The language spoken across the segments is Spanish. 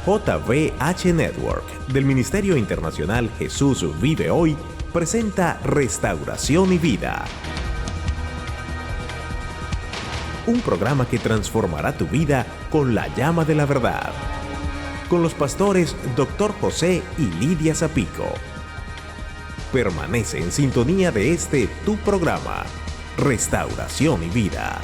JVH Network del Ministerio Internacional Jesús Vive Hoy presenta Restauración y Vida. Un programa que transformará tu vida con la llama de la verdad. Con los pastores Dr. José y Lidia Zapico. Permanece en sintonía de este tu programa, Restauración y Vida.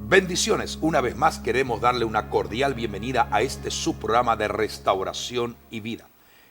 Bendiciones, una vez más queremos darle una cordial bienvenida a este subprograma de Restauración y Vida.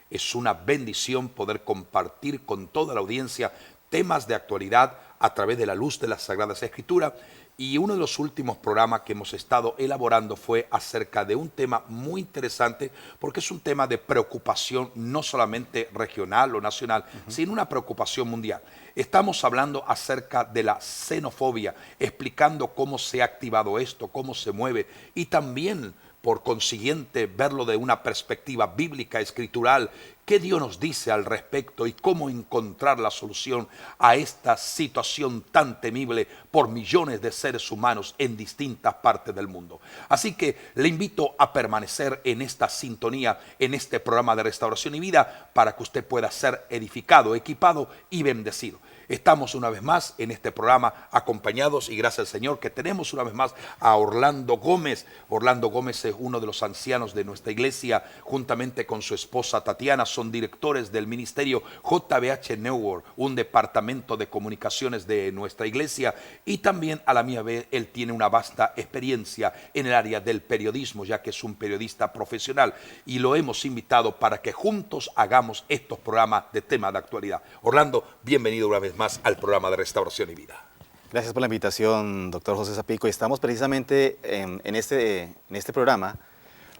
Es una bendición poder compartir con toda la audiencia temas de actualidad a través de la luz de las Sagradas Escrituras. Y uno de los últimos programas que hemos estado elaborando fue acerca de un tema muy interesante, porque es un tema de preocupación no solamente regional o nacional, sino una preocupación mundial. Estamos hablando acerca de la xenofobia, explicando cómo se ha activado esto, cómo se mueve y también, por consiguiente, verlo de una perspectiva bíblica, escritural, qué Dios nos dice al respecto y cómo encontrar la solución a esta situación tan temible por millones de seres humanos en distintas partes del mundo. Así que le invito a permanecer en esta sintonía, en este programa de Restauración y Vida, para que usted pueda ser edificado, equipado y bendecido. Estamos una vez más en este programa acompañados, y gracias al Señor que tenemos una vez más a Orlando Gómez. Orlando Gómez es uno de los ancianos de nuestra iglesia, juntamente con su esposa Tatiana, son directores del ministerio JVH Network, un departamento de comunicaciones de nuestra iglesia, y también a la mía vez él tiene una vasta experiencia en el área del periodismo, ya que es un periodista profesional, y lo hemos invitado para que juntos hagamos estos programas de tema de actualidad. Orlando, bienvenido una vez más al programa de Restauración y Vida. Gracias por la invitación, doctor José Zapico. Estamos precisamente en este programa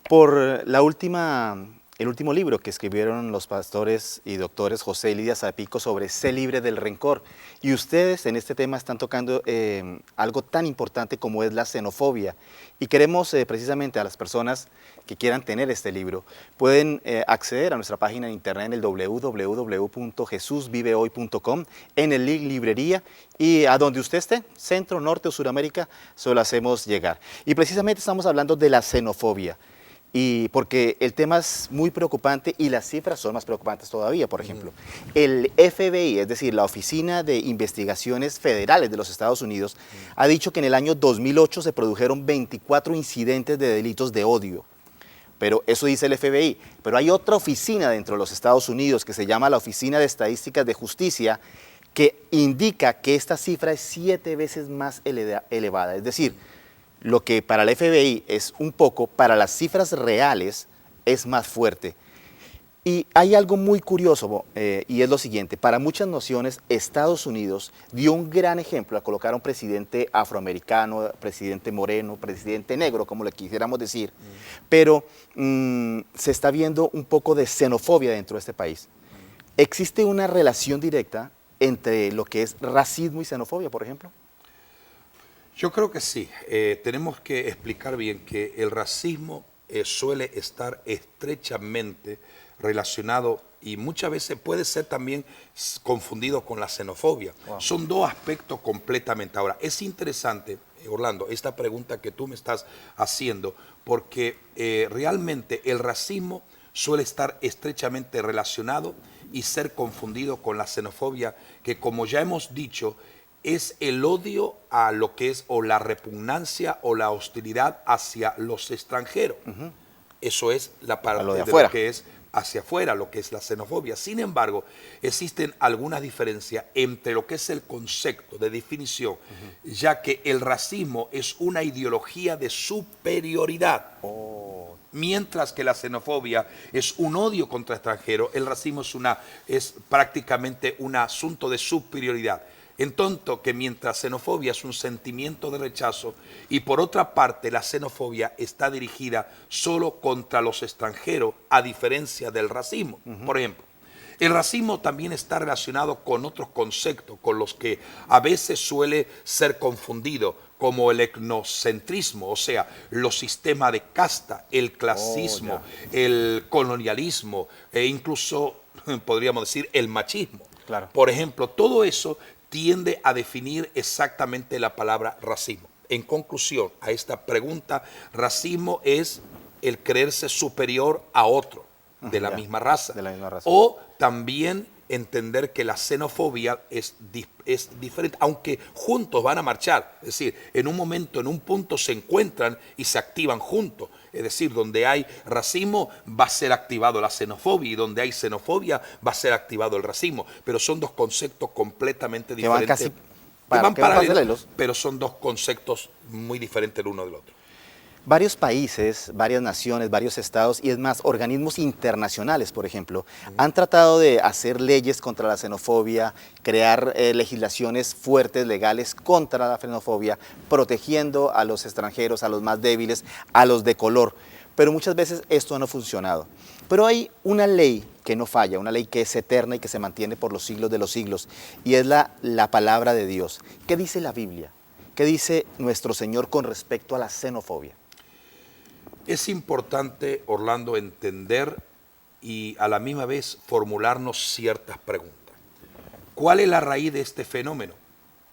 por el último libro que escribieron los pastores y doctores José y Lidia Zapico sobre Sé libre del rencor. Y ustedes en este tema están tocando algo tan importante como es la xenofobia. Y queremos precisamente a las personas que quieran tener este libro, pueden acceder a nuestra página en internet en el www.jesusvivehoy.com, en el link librería, y a donde usted esté, centro, norte o suramérica, se lo hacemos llegar. Y precisamente estamos hablando de la xenofobia. Y porque el tema es muy preocupante y las cifras son más preocupantes todavía. Por ejemplo, el FBI, es decir, la Oficina de Investigaciones Federales de los Estados Unidos, ha dicho que en el año 2008 se produjeron 24 incidentes de delitos de odio. Pero eso dice el FBI. Pero hay otra oficina dentro de los Estados Unidos que se llama la Oficina de Estadísticas de Justicia, que indica que esta cifra es 7 veces más elevada. Es decir, lo que para el FBI es un poco, para las cifras reales es más fuerte. Y hay algo muy curioso, y es lo siguiente: para muchas naciones, Estados Unidos dio un gran ejemplo al colocar a un presidente afroamericano, presidente moreno, presidente negro, como le quisiéramos decir, pero se está viendo un poco de xenofobia dentro de este país. ¿Existe una relación directa entre lo que es racismo y xenofobia, por ejemplo? Yo creo que sí. Tenemos que explicar bien que el racismo suele estar estrechamente relacionado y muchas veces puede ser también confundido con la xenofobia. Wow. Son dos aspectos completamente. Ahora, es interesante, Orlando, esta pregunta que tú me estás haciendo, porque realmente el racismo suele estar estrechamente relacionado y ser confundido con la xenofobia, que como ya hemos dicho, es el odio a lo que es o la repugnancia o la hostilidad hacia los extranjeros. Eso es la parte de lo que es hacia afuera, lo que es la xenofobia. Sin embargo, existen algunas diferencias entre lo que es el concepto de definición, ya que el racismo es una ideología de superioridad. Mientras que la xenofobia es un odio contra extranjeros, el racismo es prácticamente un asunto de superioridad. En tanto que mientras xenofobia es un sentimiento de rechazo, y por otra parte la xenofobia está dirigida solo contra los extranjeros, a diferencia del racismo. Por ejemplo, El racismo también está relacionado con otros conceptos con los que a veces suele ser confundido, como el etnocentrismo, o sea, los sistemas de casta, el clasismo, el colonialismo e incluso, podríamos decir, el machismo. Claro. Por ejemplo, todo eso tiende a definir exactamente la palabra racismo. En conclusión a esta pregunta, racismo es el creerse superior a otro de la misma raza. De la misma raza. O también entender que la xenofobia es diferente, aunque juntos van a marchar. Es decir, en un momento, en un punto se encuentran y se activan juntos. Es decir, donde hay racismo va a ser activado la xenofobia y donde hay xenofobia va a ser activado el racismo. Pero son dos conceptos completamente diferentes. Que van paralelos, pero son dos conceptos muy diferentes el uno del otro. Varios países, varias naciones, varios estados y es más, organismos internacionales, por ejemplo, han tratado de hacer leyes contra la xenofobia, crear legislaciones fuertes, legales contra la xenofobia, protegiendo a los extranjeros, a los más débiles, a los de color. Pero muchas veces esto no ha funcionado. Pero hay una ley que no falla, una ley que es eterna y que se mantiene por los siglos de los siglos, y es la palabra de Dios. ¿Qué dice la Biblia? ¿Qué dice nuestro Señor con respecto a la xenofobia? Es importante, Orlando, entender y a la misma vez formularnos ciertas preguntas. ¿Cuál es la raíz de este fenómeno?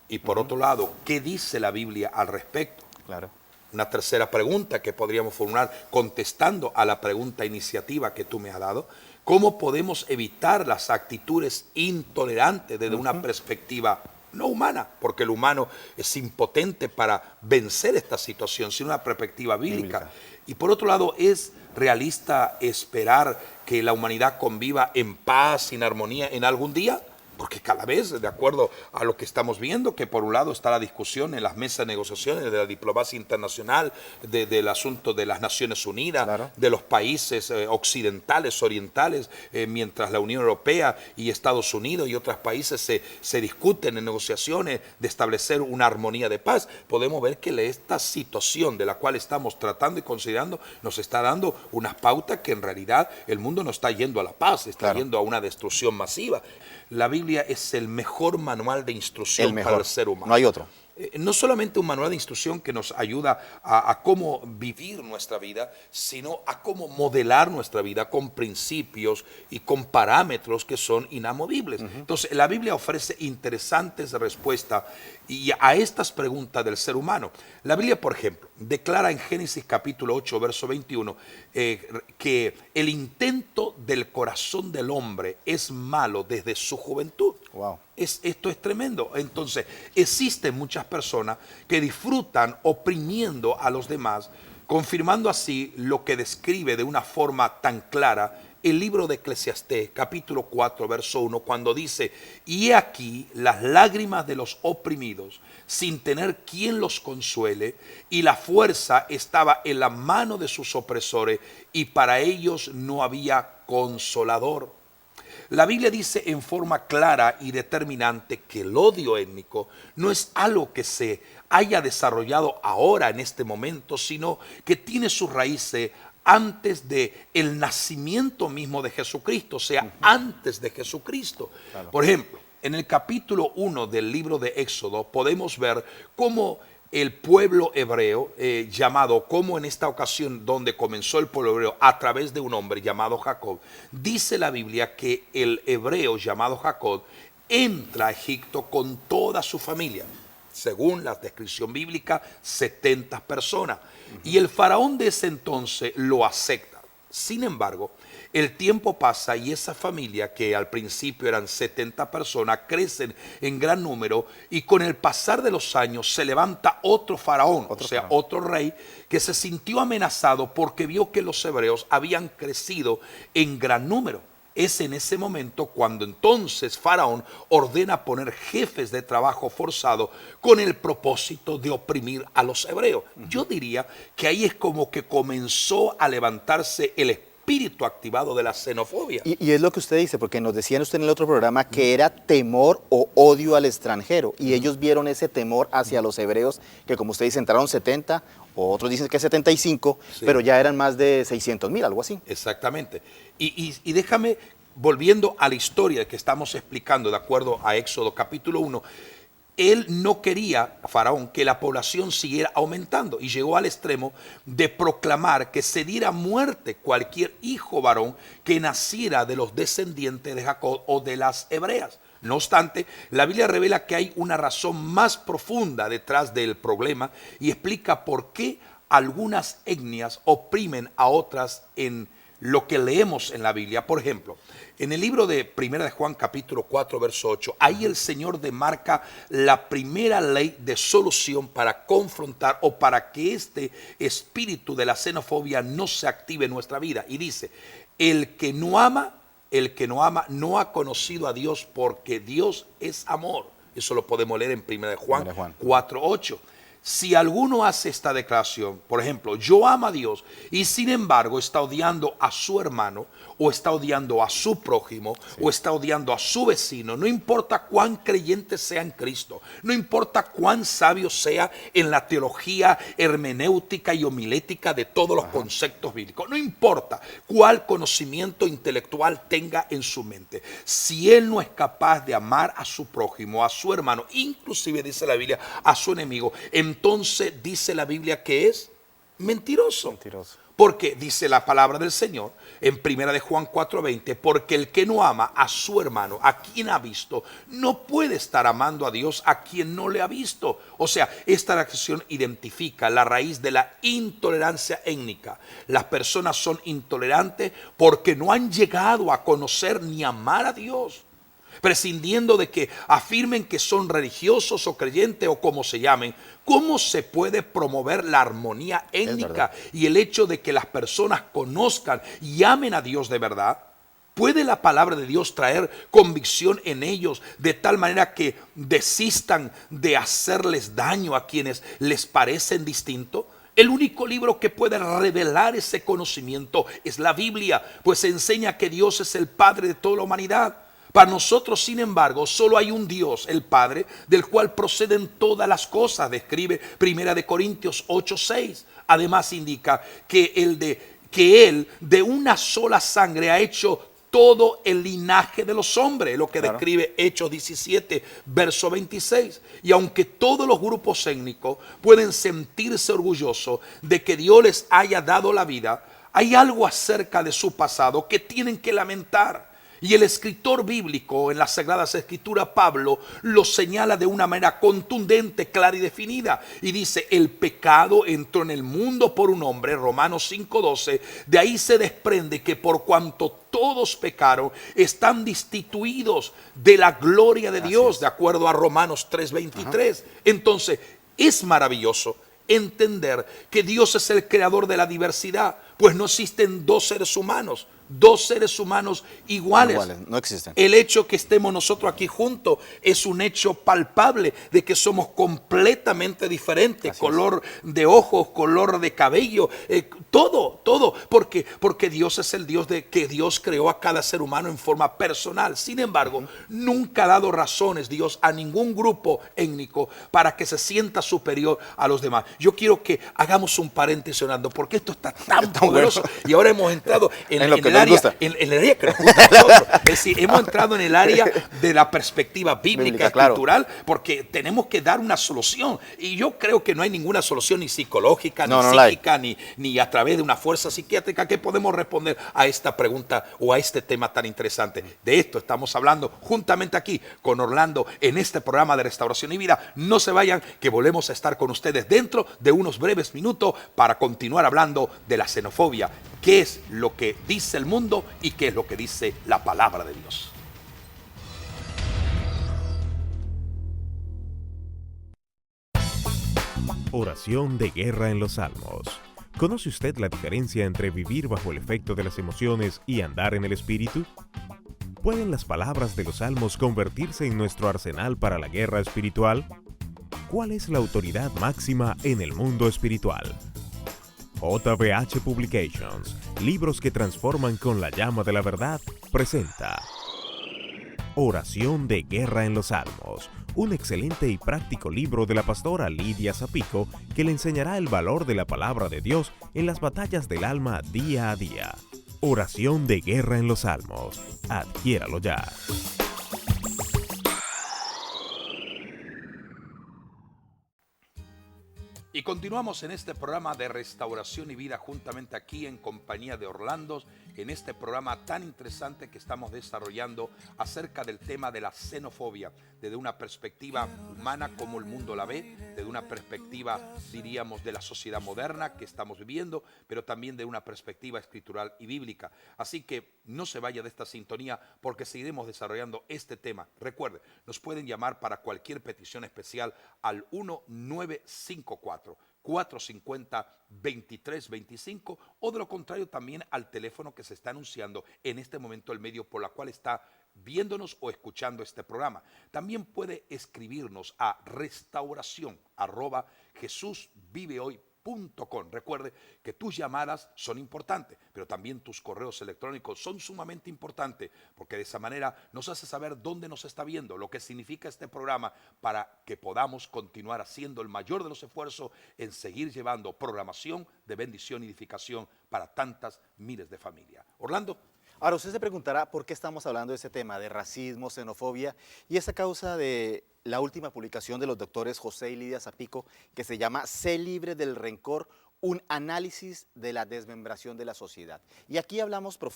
Y por otro lado, ¿qué dice la Biblia al respecto? Claro. Una tercera pregunta que podríamos formular contestando a la pregunta iniciativa que tú me has dado. ¿Cómo podemos evitar las actitudes intolerantes desde una perspectiva no humana? Porque el humano es impotente para vencer esta situación, sino una perspectiva bíblica. Y por otro lado, ¿es realista esperar que la humanidad conviva en paz, en armonía en algún día? Porque cada vez, de acuerdo a lo que estamos viendo, que por un lado está la discusión en las mesas de negociaciones de la diplomacia internacional, del asunto de las Naciones Unidas, claro, de los países occidentales, orientales, mientras la Unión Europea y Estados Unidos y otros países se discuten en negociaciones de establecer una armonía de paz, podemos ver que esta situación de la cual estamos tratando y considerando nos está dando unas pautas que en realidad el mundo no está yendo a la paz, está yendo a una destrucción masiva. La Biblia es el mejor manual de instrucción para el ser humano. No hay otro. No solamente un manual de instrucción que nos ayuda a cómo vivir nuestra vida, sino a cómo modelar nuestra vida con principios y con parámetros que son inamovibles. Entonces, la Biblia ofrece interesantes respuestas y a estas preguntas del ser humano. La Biblia, por ejemplo, declara en Génesis capítulo 8, verso 21, que el intento del corazón del hombre es malo desde su juventud. Wow. Esto es tremendo. Entonces, existen muchas personas que disfrutan oprimiendo a los demás, confirmando así lo que describe de una forma tan clara el libro de Eclesiastés, capítulo 4, verso 1, cuando dice: y he aquí las lágrimas de los oprimidos, sin tener quien los consuele, y la fuerza estaba en la mano de sus opresores, y para ellos no había consolador. La Biblia dice en forma clara y determinante que el odio étnico no es algo que se haya desarrollado ahora en este momento, sino que tiene sus raíces antes de el nacimiento mismo de Jesucristo, o sea, antes de Jesucristo. Claro. Por ejemplo, en el capítulo 1 del libro de Éxodo podemos ver cómo el pueblo hebreo llamado, como en esta ocasión donde comenzó el pueblo hebreo a través de un hombre llamado Jacob, dice la Biblia que el hebreo llamado Jacob entra a Egipto con toda su familia. Según la descripción bíblica, 70 personas. Y el faraón de ese entonces lo acepta. Sin embargo, el tiempo pasa y esa familia, que al principio eran 70 personas, crecen en gran número y con el pasar de los años se levanta otro faraón, otro rey, que se sintió amenazado porque vio que los hebreos habían crecido en gran número. Es en ese momento cuando entonces Faraón ordena poner jefes de trabajo forzado con el propósito de oprimir a los hebreos. Yo diría que ahí es como que comenzó a levantarse el espíritu activado de la xenofobia. Y es lo que usted dice, porque nos decían usted en el otro programa que era temor o odio al extranjero, y ellos vieron ese temor hacia los hebreos, que como usted dice, entraron 70, o otros dicen que 75, pero ya eran más de 600,000, algo así. Exactamente. Y déjame volviendo a la historia que estamos explicando de acuerdo a Éxodo capítulo 1, él no quería, Faraón, que la población siguiera aumentando y llegó al extremo de proclamar que se diera muerte cualquier hijo varón que naciera de los descendientes de Jacob o de las hebreas. No obstante, la Biblia revela que hay una razón más profunda detrás del problema y explica por qué algunas etnias oprimen a otras en lo que leemos en la Biblia. Por ejemplo, en el libro de 1 de Juan capítulo 4 verso 8, ahí el Señor demarca la primera ley de solución para confrontar o para que este espíritu de la xenofobia no se active en nuestra vida. Y dice, el que no ama no ha conocido a Dios, porque Dios es amor. Eso lo podemos leer en 1 de Juan 4, 8. Si alguno hace esta declaración, por ejemplo, yo amo a Dios y sin embargo está odiando a su hermano o está odiando a su prójimo o está odiando a su vecino, no importa cuán creyente sea en Cristo, no importa cuán sabio sea en la teología hermenéutica y homilética de todos los conceptos bíblicos, no importa cuál conocimiento intelectual tenga en su mente, si él no es capaz de amar a su prójimo, a su hermano, inclusive dice la Biblia, a su enemigo, entonces dice la Biblia que es mentiroso. Porque dice la palabra del Señor en 1 de Juan 4:20, porque el que no ama a su hermano, a quien ha visto, no puede estar amando a Dios a quien no le ha visto. O sea, esta acción identifica la raíz de la intolerancia étnica. Las personas son intolerantes porque no han llegado a conocer ni amar a Dios, prescindiendo de que afirmen que son religiosos o creyentes o como se llamen. ¿Cómo se puede promover la armonía étnica y el hecho de que las personas conozcan y amen a Dios de verdad? ¿Puede la palabra de Dios traer convicción en ellos de tal manera que desistan de hacerles daño a quienes les parecen distintos? El único libro que puede revelar ese conocimiento es la Biblia, pues enseña que Dios es el Padre de toda la humanidad. Para nosotros, sin embargo, solo hay un Dios, el Padre, del cual proceden todas las cosas, describe 1 Corintios 8:6. Además indica que Él de una sola sangre ha hecho todo el linaje de los hombres, lo que describe Hechos 17, verso 26. Y aunque todos los grupos étnicos pueden sentirse orgullosos de que Dios les haya dado la vida, hay algo acerca de su pasado que tienen que lamentar. Y el escritor bíblico en las Sagradas Escrituras, Pablo, lo señala de una manera contundente, clara y definida. Y dice, el pecado entró en el mundo por un hombre, Romanos 5:12. De ahí se desprende que por cuanto todos pecaron, están destituidos de la gloria de Dios, de acuerdo a Romanos 3:23. Entonces, es maravilloso entender que Dios es el creador de la diversidad, pues no existen dos seres humanos iguales. No existen. El hecho que estemos nosotros aquí juntos es un hecho palpable de que somos completamente diferentes. Color de ojos, color de cabello, todo. Porque Dios es el Dios que Dios creó a cada ser humano en forma personal. Sin embargo, nunca ha dado razones Dios a ningún grupo étnico para que se sienta superior a los demás. Yo quiero que hagamos un paréntesis orando, porque esto está tan poderoso. Y ahora hemos entrado en el área que nos gusta a nosotros. Es decir, hemos entrado en el área de la perspectiva bíblica, escritural, porque tenemos que dar una solución. Y yo creo que no hay ninguna solución ni psicológica, ni psíquica, ni a través de una fuerza psiquiátrica que podemos responder a esta pregunta o a este tema tan interesante. De esto estamos hablando juntamente aquí con Orlando en este programa de Restauración y Vida. No se vayan, que volvemos a estar con ustedes dentro de unos breves minutos para continuar hablando de la xenofobia. ¿Qué es lo que dice el mundo y qué es lo que dice la palabra de Dios? Oración de guerra en los Salmos. ¿Conoce usted la diferencia entre vivir bajo el efecto de las emociones y andar en el espíritu? ¿Pueden las palabras de los Salmos convertirse en nuestro arsenal para la guerra espiritual? ¿Cuál es la autoridad máxima en el mundo espiritual? JBH Publications, libros que transforman con la llama de la verdad, presenta Oración de guerra en los Salmos, un excelente y práctico libro de la pastora Lidia Zapico que le enseñará el valor de la palabra de Dios en las batallas del alma día a día. Oración de guerra en los Salmos. Adquiéralo ya. Y continuamos en este programa de Restauración y Vida juntamente aquí en compañía de Orlando, en este programa tan interesante que estamos desarrollando acerca del tema de la xenofobia, desde una perspectiva humana como el mundo la ve, desde una perspectiva, diríamos, de la sociedad moderna que estamos viviendo, pero también de una perspectiva escritural y bíblica. Así que no se vaya de esta sintonía porque seguiremos desarrollando este tema. Recuerde, nos pueden llamar para cualquier petición especial al 1954 450-2325 o de lo contrario también al teléfono que se está anunciando en este momento, el medio por la cual está viéndonos o escuchando este programa. También puede escribirnos a restauración@jesusvivehoy.com. Recuerde que tus llamadas son importantes, pero también tus correos electrónicos son sumamente importantes, porque de esa manera nos hace saber dónde nos está viendo, lo que significa este programa, para que podamos continuar haciendo el mayor de los esfuerzos en seguir llevando programación de bendición y edificación para tantas miles de familias. Orlando. Ahora, usted se preguntará por qué estamos hablando de ese tema, de racismo, xenofobia, y es a causa de la última publicación de los doctores José y Lidia Zapico, que se llama Sé libre del rencor, un análisis de la desmembración de la sociedad. Y aquí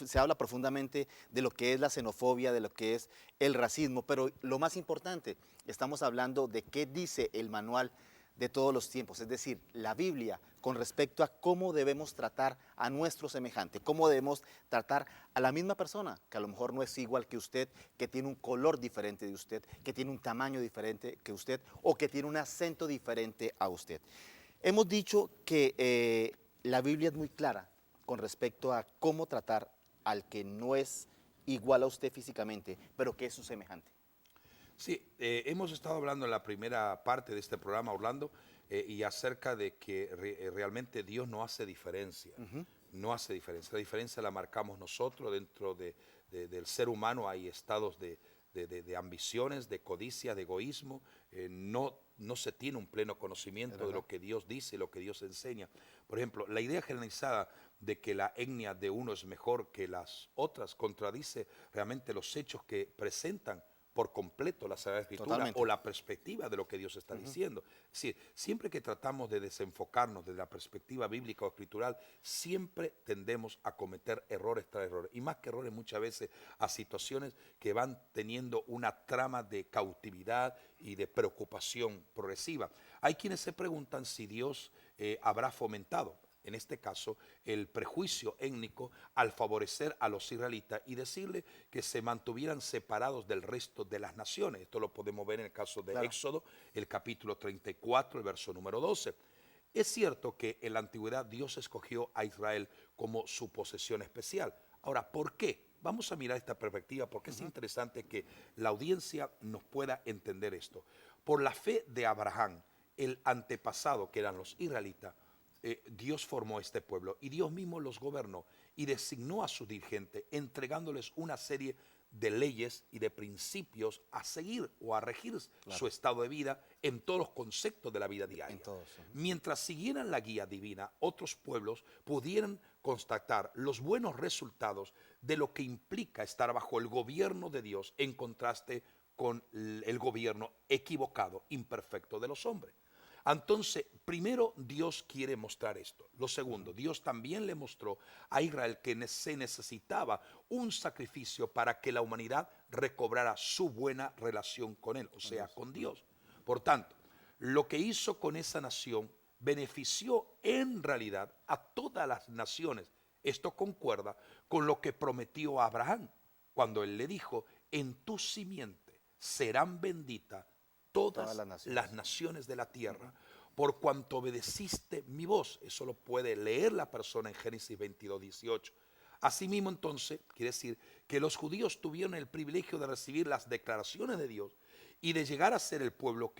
se habla profundamente de lo que es la xenofobia, de lo que es el racismo, pero lo más importante, estamos hablando de qué dice el manual de todos los tiempos, es decir, la Biblia, con respecto a cómo debemos tratar a nuestro semejante, cómo debemos tratar a la misma persona, que a lo mejor no es igual que usted, que tiene un color diferente de usted, que tiene un tamaño diferente que usted, o que tiene un acento diferente a usted. Hemos dicho que la Biblia es muy clara con respecto a cómo tratar al que no es igual a usted físicamente, pero que es su semejante. Sí, hemos estado hablando en la primera parte de este programa, Orlando, y acerca de que realmente Dios no hace diferencia. No hace diferencia. La diferencia la marcamos nosotros. Dentro del ser humano hay estados de ambiciones, de codicia, de egoísmo. No se tiene un pleno conocimiento de lo que Dios dice, lo que Dios enseña. Por ejemplo, la idea generalizada de que la etnia de uno es mejor que las otras contradice realmente los hechos que presentan por completo la Sagrada Escritura. Totalmente. O la perspectiva de lo que Dios está diciendo. Es decir, siempre que tratamos de desenfocarnos de la perspectiva bíblica o escritural, siempre tendemos a cometer errores tras errores. Y más que errores, muchas veces a situaciones que van teniendo una trama de cautividad y de preocupación progresiva. Hay quienes se preguntan si Dios habrá fomentado, en este caso, el prejuicio étnico al favorecer a los israelitas y decirle que se mantuvieran separados del resto de las naciones. Esto lo podemos ver en el caso de Éxodo, el capítulo 34, el verso número 12. Es cierto que en la antigüedad Dios escogió a Israel como su posesión especial. Ahora, ¿por qué? Vamos a mirar esta perspectiva porque es interesante que la audiencia nos pueda entender esto. Por la fe de Abraham, el antepasado que eran los israelitas, Dios formó este pueblo y Dios mismo los gobernó y designó a sus dirigentes entregándoles una serie de leyes y de principios a seguir o a regir su estado de vida en todos los conceptos de la vida diaria. Mientras siguieran la guía divina, otros pueblos pudieran constatar los buenos resultados de lo que implica estar bajo el gobierno de Dios en contraste con el gobierno equivocado, imperfecto de los hombres. Entonces, primero Dios quiere mostrar esto. Lo segundo, Dios también le mostró a Israel que se necesitaba un sacrificio para que la humanidad recobrara su buena relación con Él, o sea, con Dios. Por tanto, lo que hizo con esa nación benefició en realidad a todas las naciones. Esto concuerda con lo que prometió a Abraham cuando Él le dijo: en tu simiente serán benditas todas las naciones de la tierra, por cuanto obedeciste mi voz. Eso lo puede leer la persona en Génesis 22, 18. Asimismo, entonces, quiere decir que los judíos tuvieron el privilegio de recibir las declaraciones de Dios y de llegar a ser el pueblo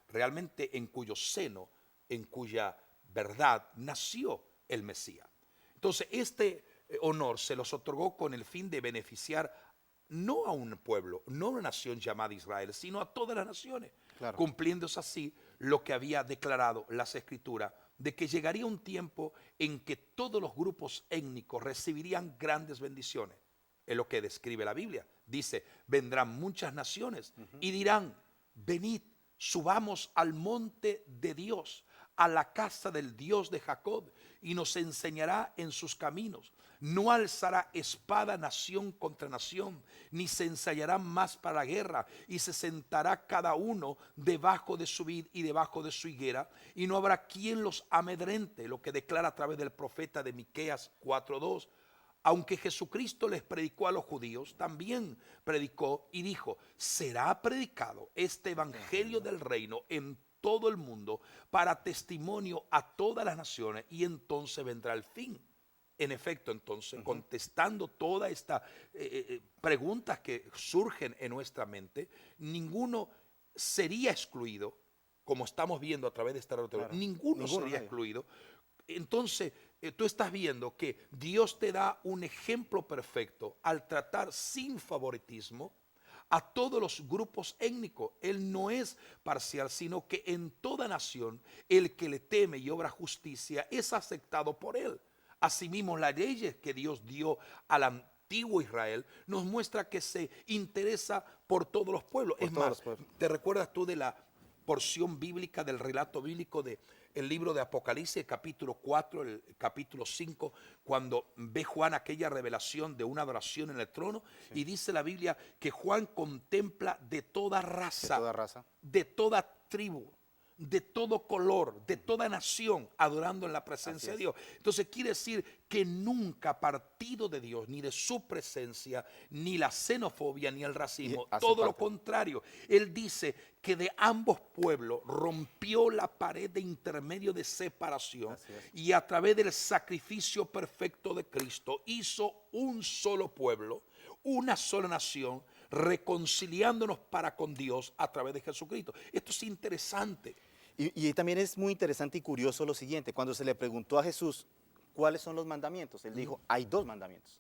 realmente en cuyo seno, en cuya verdad nació el Mesías. Entonces, este honor se los otorgó con el fin de beneficiar no a un pueblo, no a una nación llamada Israel, sino a todas las naciones, cumpliéndose así lo que había declarado las Escrituras, de que llegaría un tiempo en que todos los grupos étnicos recibirían grandes bendiciones. Es lo que describe la Biblia. Dice, vendrán muchas naciones y dirán, venid, subamos al monte de Dios, a la casa del Dios de Jacob, y nos enseñará en sus caminos. No alzará espada nación contra nación, ni se ensayarán más para la guerra, y se sentará cada uno debajo de su vid y debajo de su higuera, y no habrá quien los amedrente, lo que declara a través del profeta de Miqueas 4:2. Aunque Jesucristo les predicó a los judíos, también predicó y dijo, será predicado este evangelio del reino en todo el mundo para testimonio a todas las naciones, y entonces vendrá el fin. En efecto, entonces, contestando todas estas preguntas que surgen en nuestra mente, ninguno sería excluido, como estamos viendo a través de esta relación, Claro. ninguno sería Nadie. excluido. Entonces, tú estás viendo que Dios te da un ejemplo perfecto al tratar sin favoritismo a todos los grupos étnicos. Él no es parcial, sino que en toda nación el que le teme y obra justicia es aceptado por él. Asimismo, las leyes que Dios dio al antiguo Israel nos muestra que se interesa por todos los pueblos. Por Es todos más, los pueblos. ¿te recuerdas tú de la porción bíblica, del relato bíblico de el libro de Apocalipsis, el capítulo 4, el capítulo 5, cuando ve Juan aquella revelación de una adoración en el trono? Sí. Y dice la Biblia que Juan contempla de toda raza, de toda tribu, de todo color, de toda nación, adorando en la presencia de Dios. Entonces quiere decir que nunca partido de Dios, ni de su presencia, ni la xenofobia, ni el racismo, todo lo contrario. Él dice que de ambos pueblos rompió la pared de intermedio de separación, y a través del sacrificio perfecto de Cristo hizo un solo pueblo, una sola nación, reconciliándonos para con Dios a través de Jesucristo. Esto es interesante. Y también es muy interesante y curioso lo siguiente, cuando se le preguntó a Jesús cuáles son los mandamientos, él dijo, hay dos mandamientos.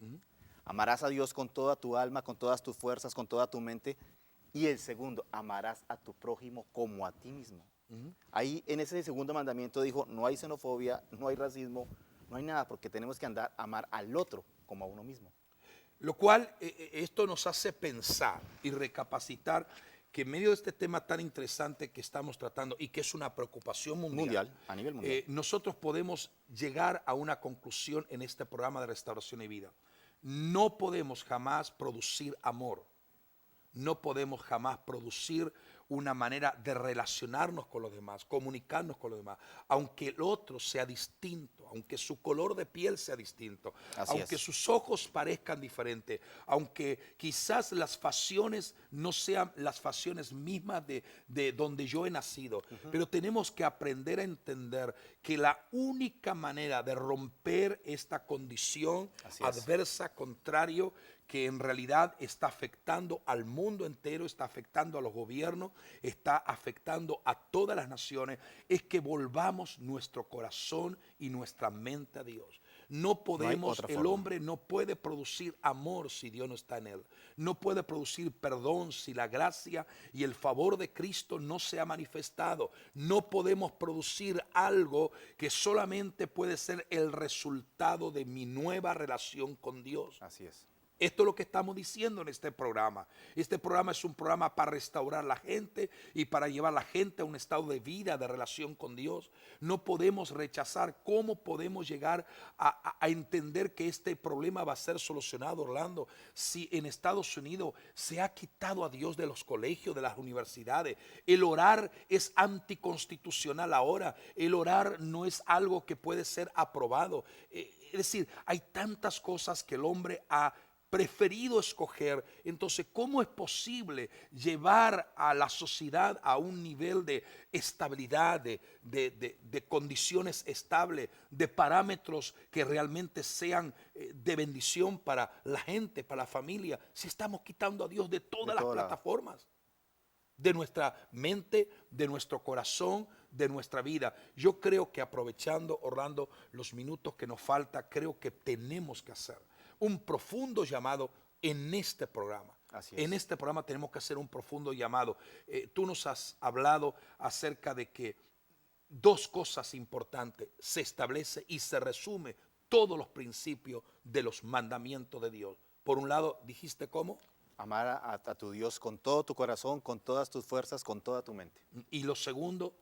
Amarás a Dios con toda tu alma, con todas tus fuerzas, con toda tu mente, y el segundo, amarás a tu prójimo como a ti mismo. Ahí en ese segundo mandamiento dijo, no hay xenofobia, no hay racismo, no hay nada, porque tenemos que amar al otro como a uno mismo. Lo cual esto nos hace pensar y recapacitar que en medio de este tema tan interesante que estamos tratando y que es una preocupación mundial, A nivel mundial. Nosotros podemos llegar a una conclusión en este programa de Restauración y Vida. No podemos jamás producir amor. No podemos jamás producir una manera de relacionarnos con los demás, comunicarnos con los demás, aunque el otro sea distinto, aunque su color de piel sea distinto, aunque sus ojos parezcan diferentes, aunque quizás las facciones no sean las facciones mismas de donde yo he nacido. Pero tenemos que aprender a entender que la única manera de romper esta condición adversa, contrario, que en realidad está afectando al mundo entero, está afectando a los gobiernos, está afectando a todas las naciones, es que volvamos nuestro corazón y nuestra mente a Dios. No podemos, el hombre no puede producir amor si Dios no está en él. No puede producir perdón si la gracia y el favor de Cristo no se ha manifestado. No podemos producir algo que solamente puede ser el resultado de mi nueva relación con Dios. Así es. Esto es lo que estamos diciendo en este programa. Este programa es un programa para restaurar a la gente y para llevar a la gente a un estado de vida, de relación con Dios. No podemos rechazar. ¿Cómo podemos llegar a entender que este problema va a ser solucionado, Orlando, si en Estados Unidos se ha quitado a Dios de los colegios, de las universidades? El orar es anticonstitucional ahora. El orar no es algo que puede ser aprobado. Es decir, hay tantas cosas que el hombre ha preferido escoger. Entonces, ¿cómo es posible llevar a la sociedad a un nivel de estabilidad, de condiciones estables, de parámetros que realmente sean de bendición para la gente, para la familia, si estamos quitando a Dios de todas las plataformas? De nuestra mente, de nuestro corazón, de nuestra vida. Yo creo que aprovechando, Orlando, los minutos que nos falta, creo que tenemos que hacer un profundo llamado en este programa. En este programa tenemos que hacer un profundo llamado. Tú nos has hablado acerca de que dos cosas importantes se establece y se resume todos los principios de los mandamientos de Dios. Por un lado, dijiste cómo. Amar a tu Dios con todo tu corazón, con todas tus fuerzas, con toda tu mente. Y lo segundo,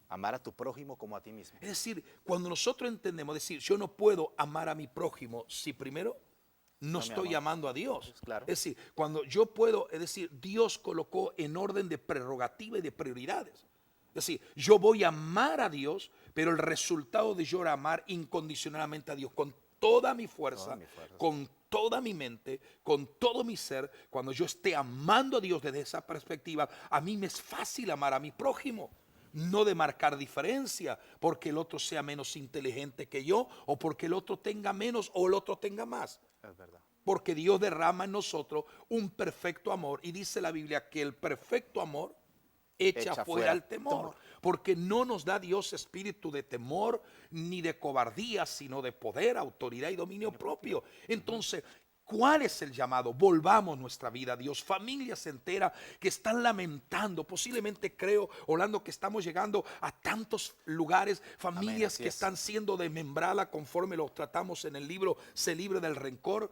Amar a tu prójimo como a ti mismo. es decir, cuando nosotros entendemos, decir, yo no puedo amar a mi prójimo si primero no me estoy amo. amando a Dios. Pues claro. Es decir, cuando yo puedo, es decir, Dios colocó en orden de prerrogativa y de prioridades. Es decir, yo voy a amar a Dios, pero el resultado de yo amar incondicionalmente a Dios con toda mi fuerza, con toda mi mente, con todo mi ser, cuando yo esté amando a Dios desde esa perspectiva, a mí me es fácil amar a mi prójimo. No de marcar diferencia porque el otro sea menos inteligente que yo, o porque el otro tenga menos o el otro tenga más. Es verdad. Porque Dios derrama en nosotros un perfecto amor, y dice la Biblia que el perfecto amor echa fuera el temor, porque no nos da Dios espíritu de temor ni de cobardía, sino de poder, autoridad y dominio propio. Entonces, ¿cuál es el llamado? Volvamos nuestra vida a Dios. Familias enteras que están lamentando, posiblemente creo, Orlando, que estamos llegando a tantos lugares, familias Amén, que están siendo desmembradas conforme lo tratamos en el libro Se libre del rencor.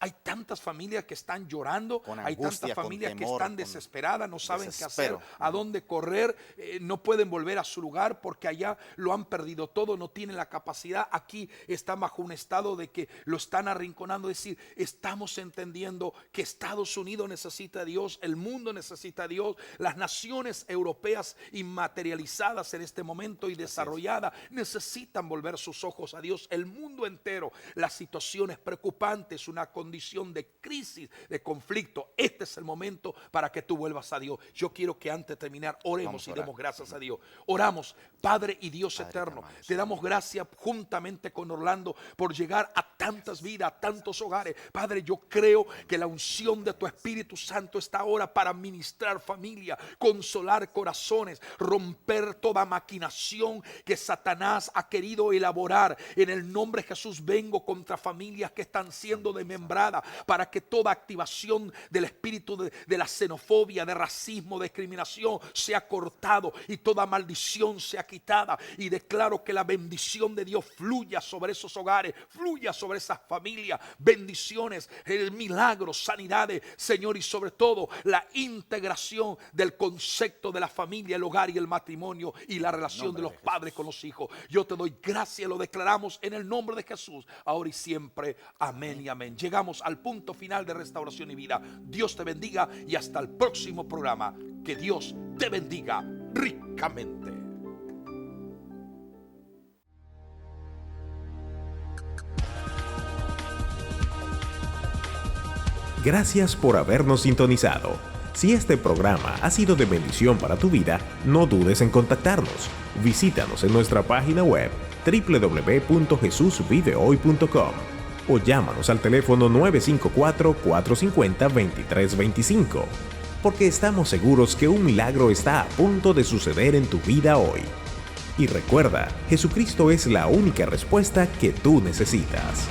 Hay tantas familias que están llorando, Con hay angustia, tantas familias con que temor, están con desesperadas, no saben desespero. qué hacer, a dónde correr, no pueden volver a su lugar porque allá lo han perdido todo, no tienen la capacidad. Aquí están bajo un estado de que lo están arrinconando. Es decir, estamos entendiendo que Estados Unidos necesita a Dios, el mundo necesita a Dios, las naciones europeas inmaterializadas en este momento y desarrolladas necesitan volver sus ojos a Dios. El mundo entero, la situación es preocupante, es una condición de crisis, de conflicto. Este es el momento para que tú vuelvas a Dios. Yo quiero que antes de terminar oremos y demos gracias a Dios. Oramos. Padre y Dios eterno, te damos gracias juntamente con Orlando por llegar a tantas vidas, a tantos hogares. Padre, yo creo que la unción de tu Espíritu Santo está ahora para ministrar familia, consolar corazones, romper toda maquinación que Satanás ha querido elaborar. En el nombre de Jesús vengo contra familias que están siendo desmembradas, para que toda activación del espíritu de la xenofobia, de racismo, de discriminación sea cortado y toda maldición sea quitada. Y declaro que la bendición de Dios fluya sobre esos hogares, fluya sobre esas familias, bendiciones, milagros, sanidades, Señor, y sobre todo la integración del concepto de la familia, el hogar y el matrimonio y la relación de los padres con los hijos. Yo te doy gracias, lo declaramos en el nombre de Jesús, ahora y siempre. Amén y amén. Llegamos al punto final de Restauración y Vida. Dios te bendiga y hasta el próximo programa. Que Dios te bendiga ricamente. Gracias por habernos sintonizado. Si este programa ha sido de bendición para tu vida, no dudes en contactarnos. Visítanos en nuestra página web www.jesusvivehoy.com o llámanos al teléfono 954-450-2325, porque estamos seguros que un milagro está a punto de suceder en tu vida hoy. Y recuerda, Jesucristo es la única respuesta que tú necesitas.